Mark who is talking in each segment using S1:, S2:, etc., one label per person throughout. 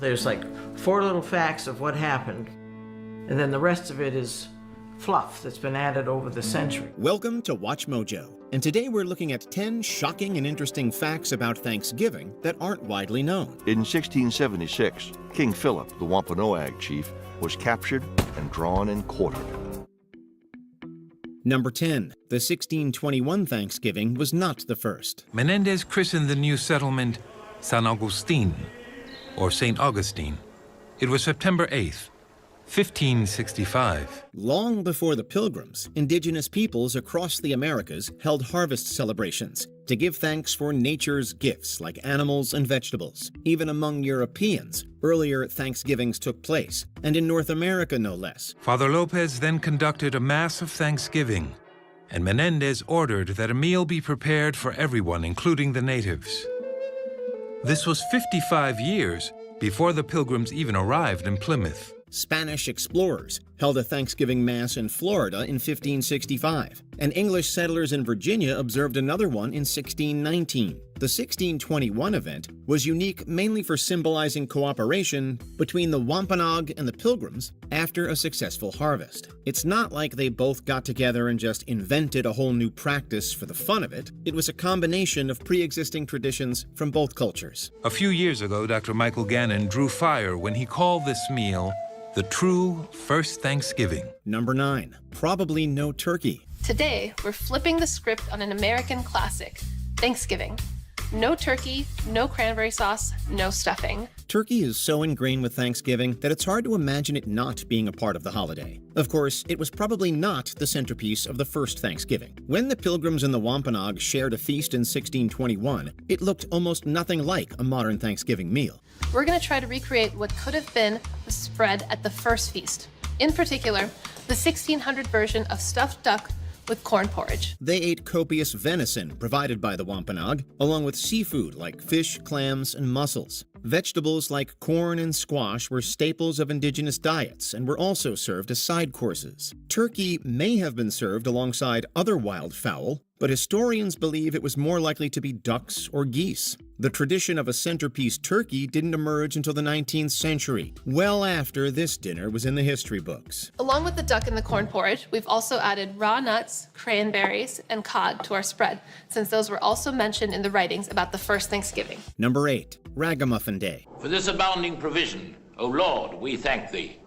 S1: There's like 4 little facts of what happened, and then the rest of it is fluff that's been added over the century.
S2: Welcome to Watch Mojo, and today we're looking at 10 shocking and interesting facts about Thanksgiving that aren't widely known.
S3: In 1676, King Philip, the Wampanoag chief, was captured and drawn and quartered.
S2: Number 10. The 1621 Thanksgiving was not the first.
S4: Menendez christened the new settlement San Agustin, or St. Augustine. It was September 8th, 1565.
S2: Long before the Pilgrims, indigenous peoples across the Americas held harvest celebrations to give thanks for nature's gifts like animals and vegetables. Even among Europeans, earlier Thanksgivings took place, and in North America no less.
S4: Father Lopez then conducted a Mass of Thanksgiving, and Menendez ordered that a meal be prepared for everyone, including the natives. This was 55 years before the Pilgrims even arrived in Plymouth.
S2: Spanish explorers held a Thanksgiving Mass in Florida in 1565, and English settlers in Virginia observed another one in 1619. The 1621 event was unique mainly for symbolizing cooperation between the Wampanoag and the Pilgrims after a successful harvest. It's not like they both got together and just invented a whole new practice for the fun of it. It was a combination of pre-existing traditions from both cultures.
S4: A few years ago, Dr. Michael Gannon drew fire when he called this meal the true first Thanksgiving.
S2: Number 9. Probably no turkey.
S5: Today, we're flipping the script on an American classic, Thanksgiving. No turkey, no cranberry sauce, no stuffing.
S2: Turkey is so ingrained with Thanksgiving that it's hard to imagine it not being a part of the holiday. Of course, it was probably not the centerpiece of the first Thanksgiving. When the Pilgrims and the Wampanoag shared a feast in 1621, it looked almost nothing like a modern Thanksgiving meal.
S5: We're going to try to recreate what could have been the spread at the first feast. In particular, the 1600 version of stuffed duck with corn porridge.
S2: They ate copious venison provided by the Wampanoag, along with seafood like fish, clams, and mussels. Vegetables like corn and squash were staples of indigenous diets and were also served as side courses. Turkey may have been served alongside other wild fowl, but historians believe it was more likely to be ducks or geese. The tradition of a centerpiece turkey didn't emerge until the 19th century, well after this dinner was in the history books.
S5: Along with the duck and the corn porridge, we've also added raw nuts, cranberries, and cod to our spread, since those were also mentioned in the writings about the first Thanksgiving.
S2: Number 8. Ragamuffin Day.
S6: For this abounding provision, O Lord, we thank thee.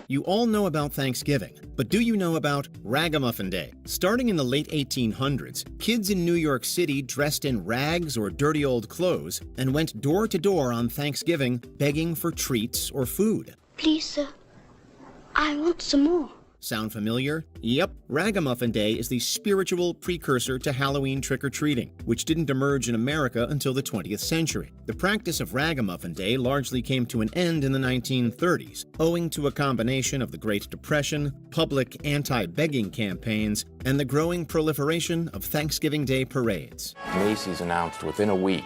S2: You all know about Thanksgiving, but do you know about Ragamuffin Day? Starting in the late 1800s, kids in New York City dressed in rags or dirty old clothes and went door to door on Thanksgiving begging for treats or food.
S7: Please, sir, I want some more.
S2: Sound familiar? Yep, Ragamuffin Day is the spiritual precursor to Halloween trick-or-treating, which didn't emerge in America until the 20th century. The practice of Ragamuffin Day largely came to an end in the 1930s, owing to a combination of the Great Depression, public anti-begging campaigns, and the growing proliferation of Thanksgiving Day parades.
S8: Macy's announced within a week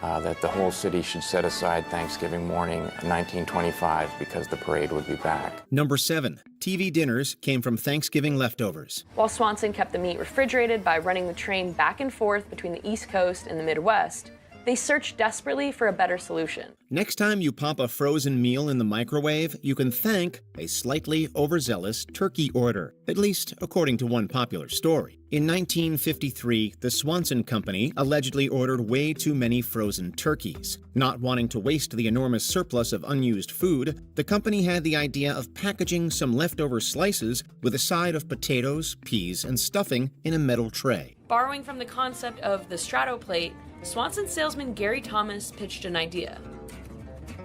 S8: that the whole city should set aside Thanksgiving morning in 1925 because the parade would be back.
S2: Number 7. TV dinners came from Thanksgiving leftovers.
S9: While Swanson kept the meat refrigerated by running the train back and forth between the East Coast and the Midwest, they searched desperately for a better solution.
S2: Next time you pop a frozen meal in the microwave, you can thank a slightly overzealous turkey order, at least according to one popular story. In 1953, the Swanson Company allegedly ordered way too many frozen turkeys. Not wanting to waste the enormous surplus of unused food, the company had the idea of packaging some leftover slices with a side of potatoes, peas, and stuffing in a metal tray.
S9: Borrowing from the concept of the strato plate, Swanson salesman Gary Thomas pitched an idea.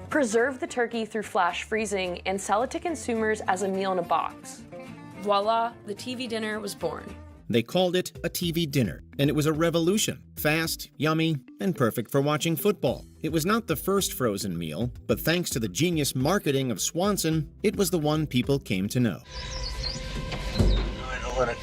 S9: Preserve the turkey through flash freezing and sell it to consumers as a meal in a box. Voila, the TV dinner was born.
S2: They called it a TV dinner, and it was a revolution. Fast, yummy, and perfect for watching football. It was not the first frozen meal, but thanks to the genius marketing of Swanson, it was the one people came to know.
S6: I know what a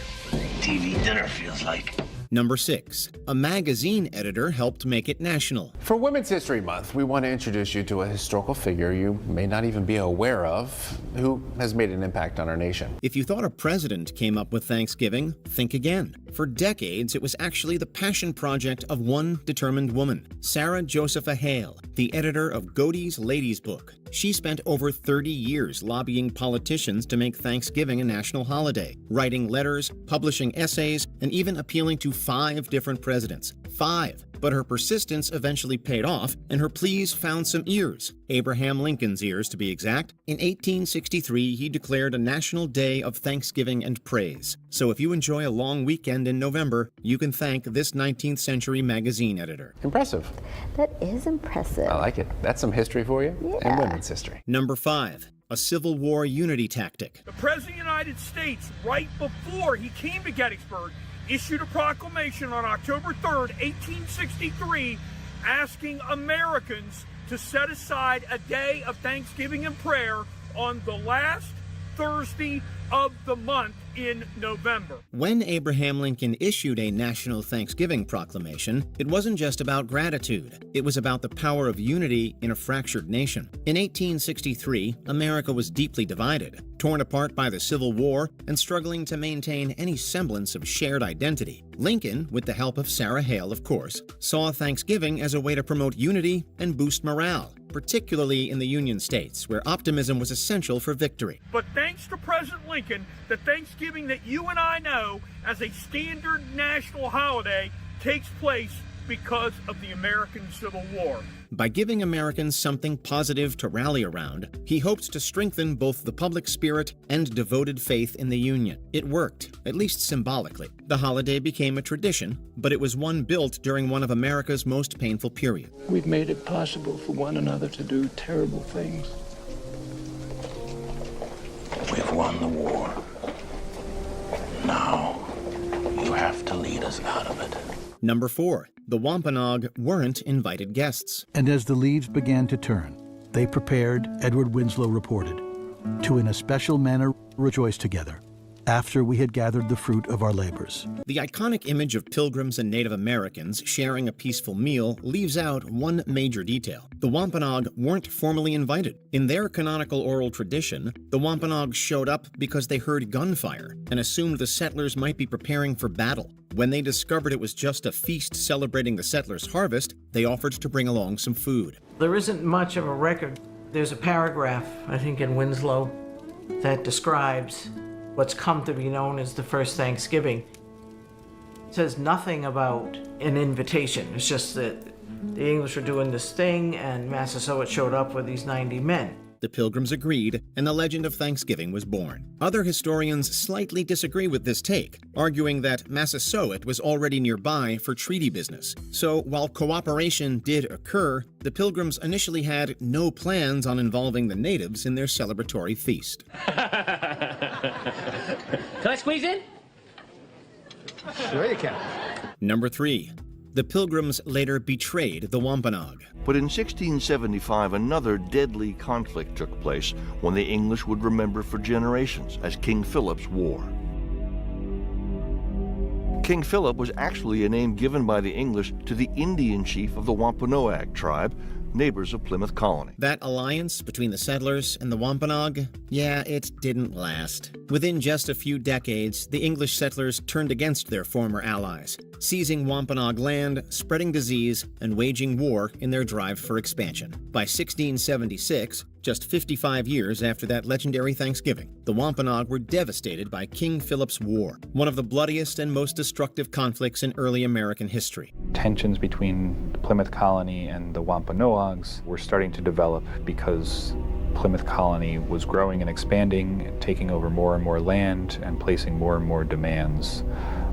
S6: TV dinner feels like.
S2: Number 6. A magazine editor helped make it national.
S10: For Women's History Month, we want to introduce you to a historical figure you may not even be aware of, who has made an impact on our nation.
S2: If you thought a president came up with Thanksgiving, think again. For decades, it was actually the passion project of one determined woman, Sarah Josepha Hale, the editor of Godey's Ladies' Book. She spent over 30 years lobbying politicians to make Thanksgiving a national holiday, writing letters, publishing essays, and even appealing to 5 different presidents. 5. But her persistence eventually paid off, and her pleas found some ears. Abraham Lincoln's ears, to be exact. In 1863, he declared a national day of thanksgiving and praise. So if you enjoy a long weekend in November, you can thank this 19th century magazine editor.
S10: Impressive.
S11: That is impressive.
S10: I like it. That's some history for you.
S11: Yeah.
S10: And women's history.
S2: Number 5. A Civil War unity tactic.
S12: The President of the United States, right before he came to Gettysburg, issued a proclamation on October 3rd, 1863, asking Americans to set aside a day of thanksgiving and prayer on the last Thursday of the month in November.
S2: When Abraham Lincoln issued a national Thanksgiving proclamation, it wasn't just about gratitude. It was about the power of unity in a fractured nation. In 1863, America was deeply divided, torn apart by the Civil War and struggling to maintain any semblance of shared identity. Lincoln, with the help of Sarah Hale, of course, saw Thanksgiving as a way to promote unity and boost morale, particularly in the Union states, where optimism was essential for victory.
S12: But thanks to President Lincoln, the Thanksgiving that you and I know as a standard national holiday takes place because of the American Civil War.
S2: By giving Americans something positive to rally around, he hoped to strengthen both the public spirit and devoted faith in the Union. It worked, at least symbolically. The holiday became a tradition, but it was one built during one of America's most painful periods.
S13: We've made it possible for one another to do terrible things.
S6: We've won the war. Now, you have to lead us out of it.
S2: Number 4. The Wampanoag weren't invited guests.
S13: And as the leaves began to turn, they prepared, Edward Winslow reported, to in a special manner rejoice together, after we had gathered the fruit of our labors.
S2: The iconic image of pilgrims and Native Americans sharing a peaceful meal leaves out one major detail. The Wampanoag weren't formally invited. In their canonical oral tradition, the Wampanoag showed up because they heard gunfire and assumed the settlers might be preparing for battle. When they discovered it was just a feast celebrating the settlers' harvest, they offered to bring along some food.
S1: There isn't much of a record. There's a paragraph, I think, in Winslow that describes what's come to be known as the first Thanksgiving. It says nothing about an invitation. It's just that the English were doing this thing and Massasoit showed up with these 90 men.
S2: The Pilgrims agreed, and the legend of Thanksgiving was born. Other historians slightly disagree with this take, arguing that Massasoit was already nearby for treaty business. So while cooperation did occur, the Pilgrims initially had no plans on involving the natives in their celebratory feast.
S14: Can I squeeze in?
S13: Sure you can.
S2: Number 3. The Pilgrims later betrayed the Wampanoag.
S3: But in 1675, another deadly conflict took place, one the English would remember for generations as King Philip's War. King Philip was actually a name given by the English to the Indian chief of the Wampanoag tribe, neighbors of Plymouth Colony.
S2: That alliance between the settlers and the Wampanoag, yeah, it didn't last. Within just a few decades, the English settlers turned against their former allies, seizing Wampanoag land, spreading disease, and waging war in their drive for expansion. By 1676, just 55 years after that legendary Thanksgiving, the Wampanoag were devastated by King Philip's War, one of the bloodiest and most destructive conflicts in early American history.
S15: Tensions between the Plymouth Colony and the Wampanoags were starting to develop because Plymouth Colony was growing and expanding, taking over more and more land and placing more and more demands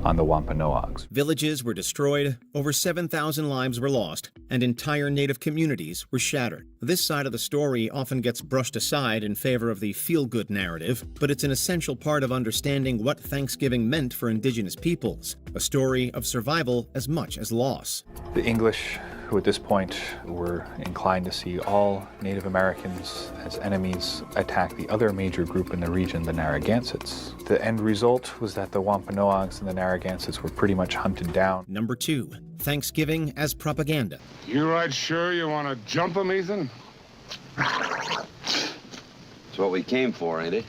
S15: on the Wampanoags.
S2: Villages were destroyed, over 7,000 lives were lost, and entire native communities were shattered. This side of the story often gets brushed aside in favor of the feel-good narrative, but it's an essential part of understanding what Thanksgiving meant for indigenous peoples, a story of survival as much as loss.
S15: The English, who at this point were inclined to see all Native Americans as enemies, attacked the other major group in the region, the Narragansetts. The end result was that the Wampanoags and the Narragansetts were pretty much hunted down.
S2: Number 2, Thanksgiving as propaganda.
S16: You right sure you want to jump them, Ethan?
S17: That's what we came for, ain't it?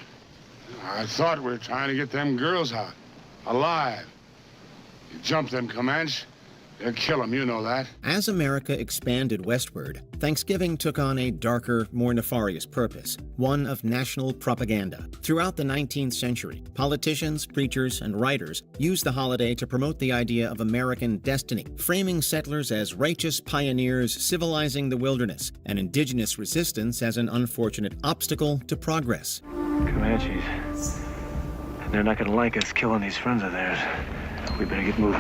S16: I thought we were trying to get them girls out, alive. You jump them Comanche, they'll kill them, you know that.
S2: As America expanded westward, Thanksgiving took on a darker, more nefarious purpose, one of national propaganda. Throughout the 19th century, politicians, preachers, and writers used the holiday to promote the idea of American destiny, framing settlers as righteous pioneers civilizing the wilderness, and indigenous resistance as an unfortunate obstacle to progress.
S6: Comanches. And they're not gonna like us killing these friends of theirs. We better get moving.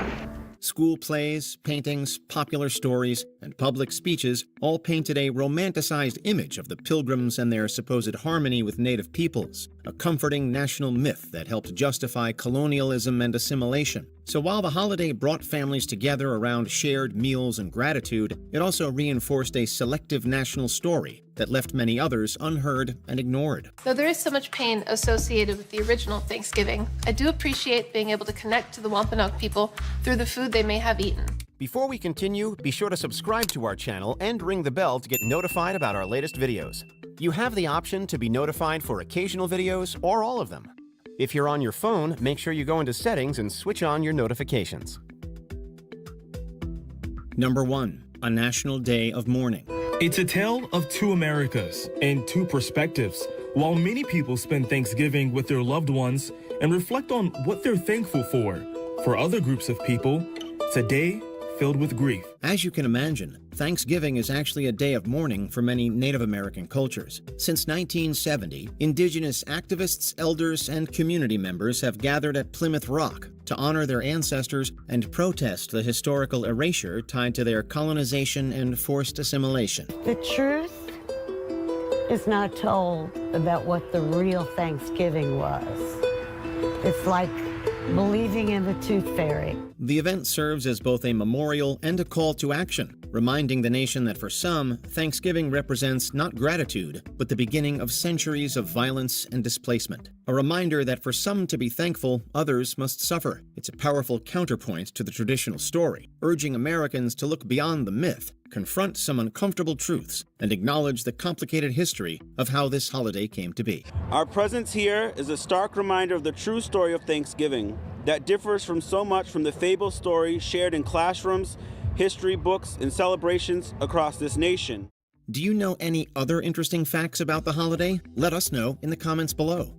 S2: School plays, paintings, popular stories, and public speeches all painted a romanticized image of the Pilgrims and their supposed harmony with native peoples, a comforting national myth that helped justify colonialism and assimilation. So while the holiday brought families together around shared meals and gratitude, it also reinforced a selective national story that left many others unheard and ignored.
S5: Though there is so much pain associated with the original Thanksgiving, I do appreciate being able to connect to the Wampanoag people through the food they may have eaten.
S14: Before we continue, be sure to subscribe to our channel and ring the bell to get notified about our latest videos. You have the option to be notified for occasional videos or all of them. If you're on your phone, make sure you go into Settings and switch on your notifications.
S2: Number 1. A National Day of Mourning.
S18: It's a tale of two Americas and two perspectives. While many people spend Thanksgiving with their loved ones and reflect on what they're thankful for other groups of people, it's a day filled with grief.
S2: As you can imagine, Thanksgiving is actually a day of mourning for many Native American cultures. Since 1970, indigenous activists, elders, and community members have gathered at Plymouth Rock to honor their ancestors and protest the historical erasure tied to their colonization and forced assimilation.
S19: The truth is not told about what the real Thanksgiving was. It's like believing in the tooth fairy.
S2: The event serves as both a memorial and a call to action, reminding the nation that for some, Thanksgiving represents not gratitude, but the beginning of centuries of violence and displacement. A reminder that for some to be thankful, others must suffer. It's a powerful counterpoint to the traditional story, urging Americans to look beyond the myth, confront some uncomfortable truths, and acknowledge the complicated history of how this holiday came to be.
S20: Our presence here is a stark reminder of the true story of Thanksgiving that differs from so much from the fable story shared in classrooms, history books, and celebrations across this nation.
S2: Do you know any other interesting facts about the holiday? Let us know in the comments below.